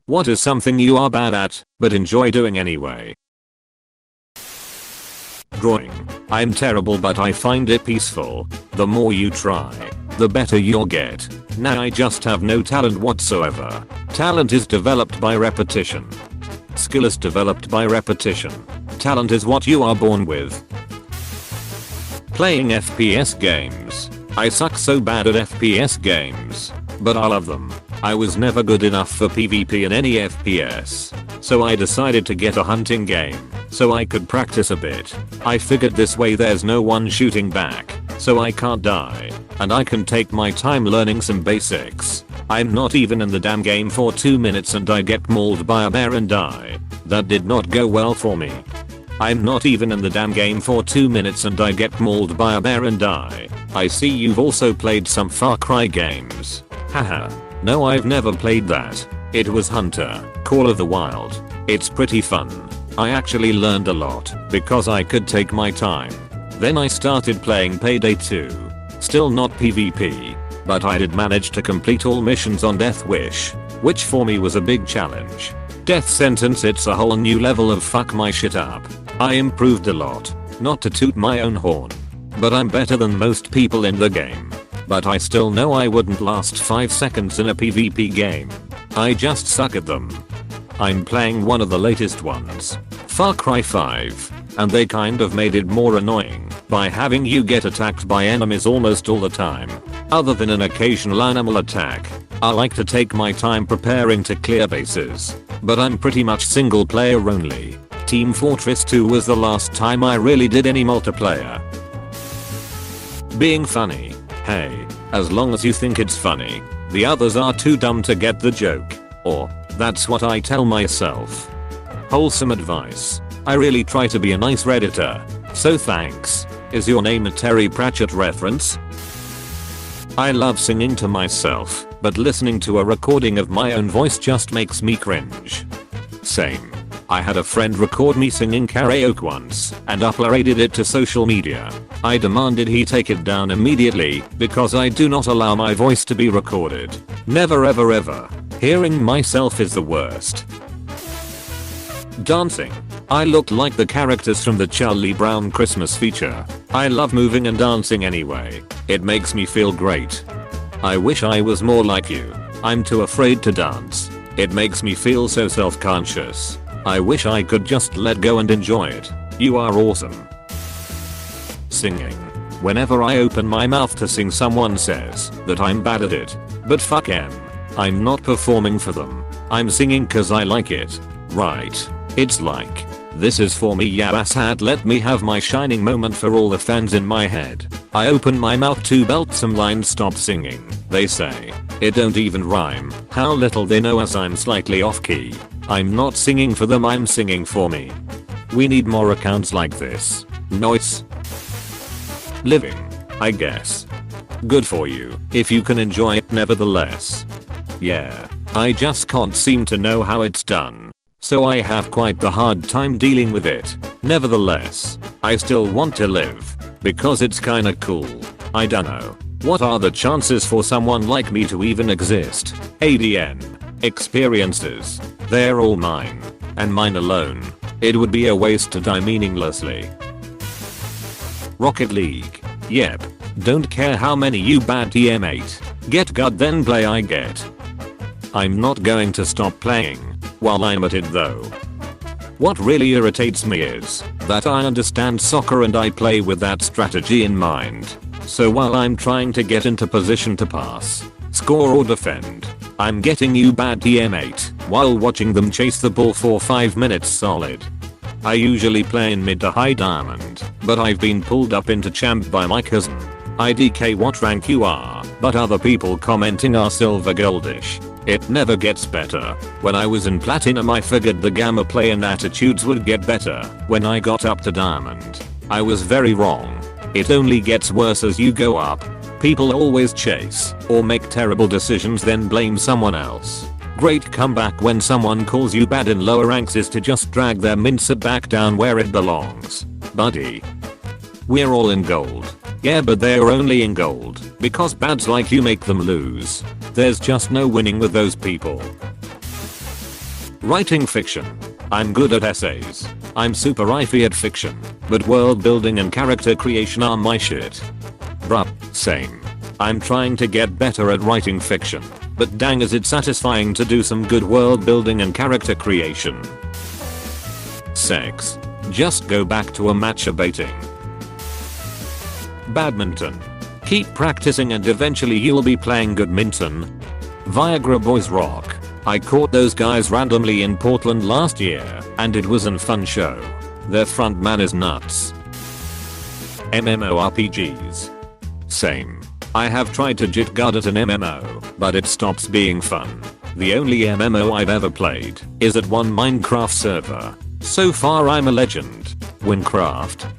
What is something you are bad at, but enjoy doing anyway? Drawing. I'm terrible but I find it peaceful. The more you try, the better you'll get. Now I just have no talent whatsoever. Talent is developed by repetition. Skill is developed by repetition. Talent is what you are born with. Playing FPS games. I suck so bad at FPS games, but I love them. I was never good enough for PvP in any FPS, so I decided to get a hunting game so I could practice a bit. I figured this way there's no one shooting back, so I can't die, and I can take my time learning some basics. I'm not even in the damn game for 2 minutes and I get mauled by a bear and die. That did not go well for me. I'm not even in the damn game for 2 minutes and I get mauled by a bear and die. I see you've also played some Far Cry games. Haha. No, I've never played that. It was Hunter, Call of the Wild. It's pretty fun. I actually learned a lot because I could take my time. Then I started playing Payday 2. Still not PvP, but I did manage to complete all missions on Death Wish, which for me was a big challenge. Death Sentence, it's a whole new level of fuck my shit up. I improved a lot. Not to toot my own horn, but I'm better than most people in the game. But I still know I wouldn't last 5 seconds in a PvP game. I just suck at them. I'm playing one of the latest ones, Far Cry 5, and they kind of made it more annoying by having you get attacked by enemies almost all the time. Other than an occasional animal attack, I like to take my time preparing to clear bases, but I'm pretty much single player only. Team Fortress 2 was the last time I really did any multiplayer. Being funny. Hey, as long as you think it's funny, the others are too dumb to get the joke. Or, that's what I tell myself. Wholesome advice. I really try to be a nice redditor, so thanks. Is your name a Terry Pratchett reference? I love singing to myself, but listening to a recording of my own voice just makes me cringe. Same. I had a friend record me singing karaoke once and uploaded it to social media. I demanded he take it down immediately because I do not allow my voice to be recorded. Never ever ever. Hearing myself is the worst. Dancing. I look like the characters from the Charlie Brown Christmas feature. I love moving and dancing anyway. It makes me feel great. I wish I was more like you. I'm too afraid to dance. It makes me feel so self-conscious. I wish I could just let go and enjoy it. You are awesome. Singing. Whenever I open my mouth to sing, someone says that I'm bad at it. But fuck 'em. I'm not performing for them. I'm singing cause I like it. Right. It's like, this is for me, yeah, asshat, let me have my shining moment for all the fans in my head. I open my mouth to belt some lines, stop singing. They say, it don't even rhyme. How little they know as I'm slightly off key. I'm not singing for them, I'm singing for me. We need more accounts like this. Nice. Living, I guess. Good for you, if you can enjoy it nevertheless. Yeah, I just can't seem to know how it's done. So I have quite the hard time dealing with it. Nevertheless, I still want to live. Because it's kinda cool. I dunno. What are the chances for someone like me to even exist? ADN. Experiences. They're all mine. And mine alone. It would be a waste to die meaninglessly. Rocket League. Yep. Don't care how many you bad teammate. Get good then play, I get. I'm not going to stop playing while I'm at it though. What really irritates me is that I understand soccer and I play with that strategy in mind. So while I'm trying to get into position to pass, score or defend, I'm getting you bad teammate while watching them chase the ball for 5 minutes solid. I usually play in mid to high diamond, but I've been pulled up into champ by my cousin. IDK what rank you are, but other people commenting are silver goldish. It never gets better. When I was in platinum I figured the gamma play and attitudes would get better when I got up to diamond. I was very wrong. It only gets worse as you go up. People always chase or make terrible decisions then blame someone else. Great comeback when someone calls you bad in lower ranks is to just drag their mincer back down where it belongs. Buddy. We're all in gold. Yeah, but they're only in gold because bads like you make them lose. There's just no winning with those people. Writing fiction. I'm good at essays. I'm super iffy at fiction, but world building and character creation are my shit. Bruh, same. I'm trying to get better at writing fiction, but dang is it satisfying to do some good world building and character creation. Sex. Just go back to amateur baiting. Badminton. Keep practicing and eventually you'll be playing good minton. Viagra Boys rock. I caught those guys randomly in Portland last year, and it was an fun show. Their front man is nuts. MMORPGs. Same. I have tried to jit guard at an MMO, but it stops being fun. The only MMO I've ever played is at one Minecraft server. So far I'm a legend. Winecraft.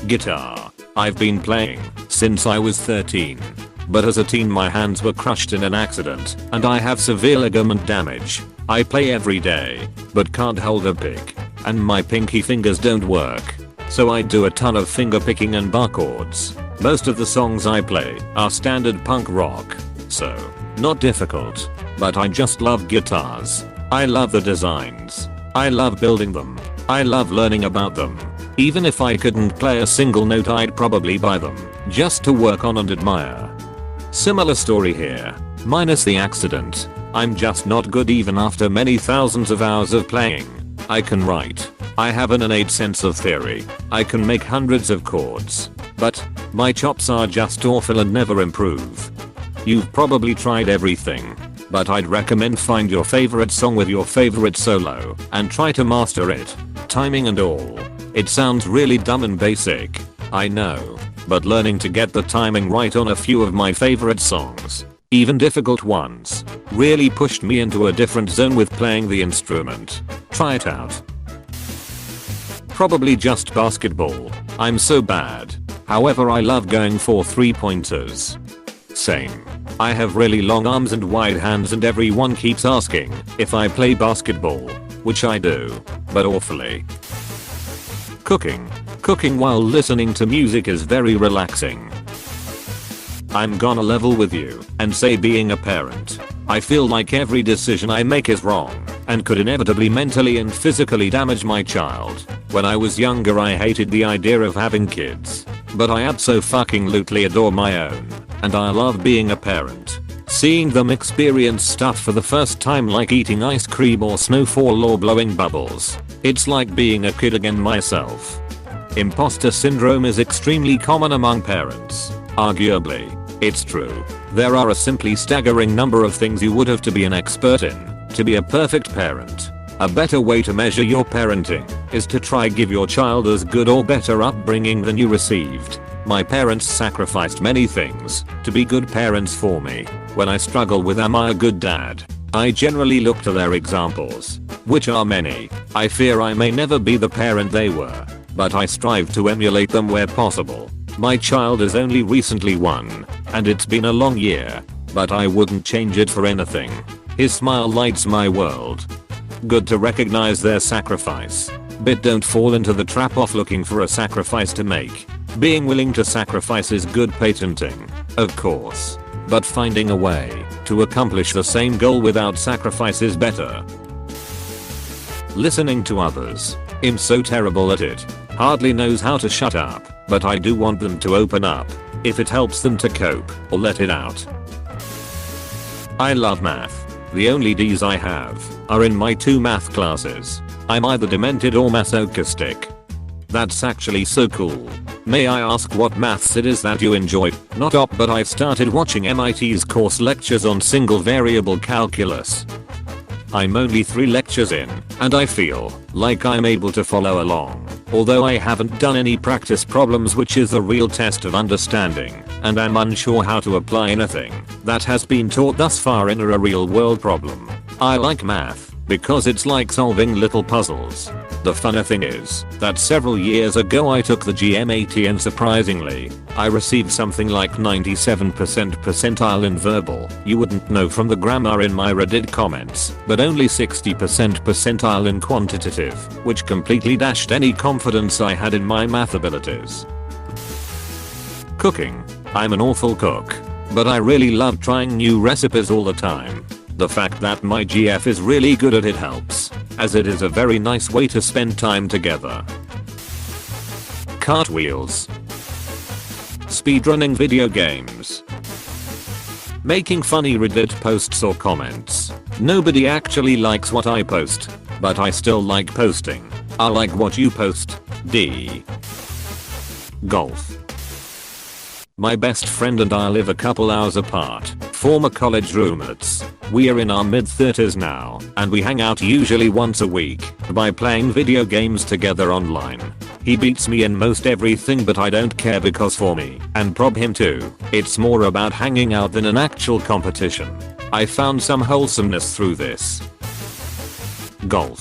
Guitar. I've been playing since I was 13. But as a teen my hands were crushed in an accident, and I have severe ligament damage. I play every day, but can't hold a pick, and my pinky fingers don't work. So I do a ton of finger picking and bar chords. Most of the songs I play are standard punk rock, so not difficult. But I just love guitars. I love the designs. I love building them. I love learning about them. Even if I couldn't play a single note I'd probably buy them, just to work on and admire. Similar story here, minus the accident. I'm just not good even after many thousands of hours of playing. I can write. I have an innate sense of theory. I can make hundreds of chords. But my chops are just awful and never improve. You've probably tried everything, but I'd recommend find your favorite song with your favorite solo and try to master it, timing and all. It sounds really dumb and basic, I know, but learning to get the timing right on a few of my favorite songs, even difficult ones, really pushed me into a different zone with playing the instrument. Try it out. Probably just basketball. I'm so bad. However, I love going for 3-pointers. Same. I have really long arms and wide hands and everyone keeps asking if I play basketball, which I do, but awfully. Cooking. Cooking while listening to music is very relaxing. I'm gonna level with you and say being a parent, I feel like every decision I make is wrong and could inevitably mentally and physically damage my child. When I was younger I hated the idea of having kids, but I abso-fucking-lutely adore my own, and I love being a parent. Seeing them experience stuff for the first time like eating ice cream or snowfall or blowing bubbles. It's like being a kid again myself. Imposter syndrome is extremely common among parents. Arguably, it's true. There are a simply staggering number of things you would have to be an expert in to be a perfect parent. A better way to measure your parenting is to try give your child as good or better upbringing than you received. My parents sacrificed many things to be good parents for me. When I struggle with am I a good dad, I generally look to their examples, which are many. I fear I may never be the parent they were, but I strive to emulate them where possible. My child is only recently 1, and it's been a long year, but I wouldn't change it for anything. His smile lights my world. Good to recognize their sacrifice, but don't fall into the trap of looking for a sacrifice to make. Being willing to sacrifice is good parenting, of course, but finding a way to accomplish the same goal without sacrifice is better. Listening to others. I'm so terrible at it. Hardly knows how to shut up, but I do want them to open up, if it helps them to cope or let it out. I love math. The only D's I have are in my 2 math classes. I'm either demented or masochistic. That's actually so cool. May I ask what maths it is that you enjoy? Not op, but I've started watching MIT's course lectures on single variable calculus. I'm only 3 lectures in, and I feel like I'm able to follow along, although I haven't done any practice problems, which is the real test of understanding, and I'm unsure how to apply anything that has been taught thus far in a real world problem. I like math because it's like solving little puzzles. The funny thing is that several years ago I took the GMAT and surprisingly, I received something like 97% percentile in verbal. You wouldn't know from the grammar in my Reddit comments, but only 60% percentile in quantitative, which completely dashed any confidence I had in my math abilities. Cooking. I'm an awful cook, but I really love trying new recipes all the time. The fact that my GF is really good at it helps, as it is a very nice way to spend time together. Cartwheels. Speedrunning video games. Making funny Reddit posts or comments. Nobody actually likes what I post, but I still like posting. I like what you post. D. Golf. My best friend and I live a couple hours apart, former college roommates. We are in our mid-30s now, and we hang out usually once a week by playing video games together online. He beats me in most everything, but I don't care because for me, and prob him too, it's more about hanging out than an actual competition. I found some wholesomeness through this. Golf.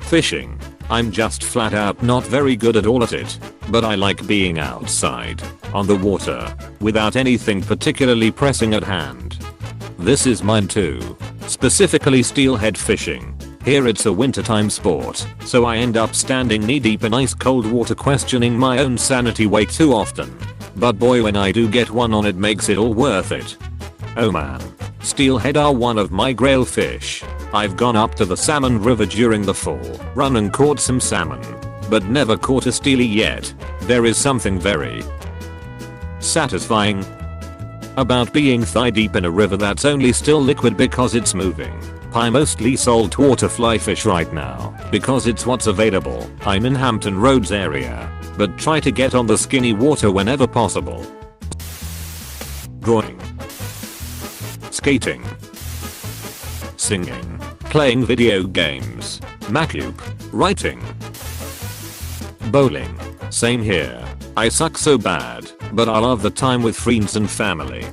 Fishing. I'm just flat out not very good at all at it, but I like being outside, on the water, without anything particularly pressing at hand. This is mine too. Specifically steelhead fishing. Here it's a wintertime sport, so I end up standing knee deep in ice cold water questioning my own sanity way too often. But boy, when I do get one on, it makes it all worth it. Oh man. Steelhead are one of my grail fish. I've gone up to the salmon river during the fall, run and caught some salmon, but never caught a steely yet. There is something very satisfying about being thigh deep in a river that's only still liquid because it's moving. I mostly saltwater fly fish right now because it's what's available. I'm in Hampton Roads area, but try to get on the skinny water whenever possible. Drawing. Skating. Singing. Playing video games. Macup. Writing. Bowling. Same here. I suck so bad, but I love the time with friends and family.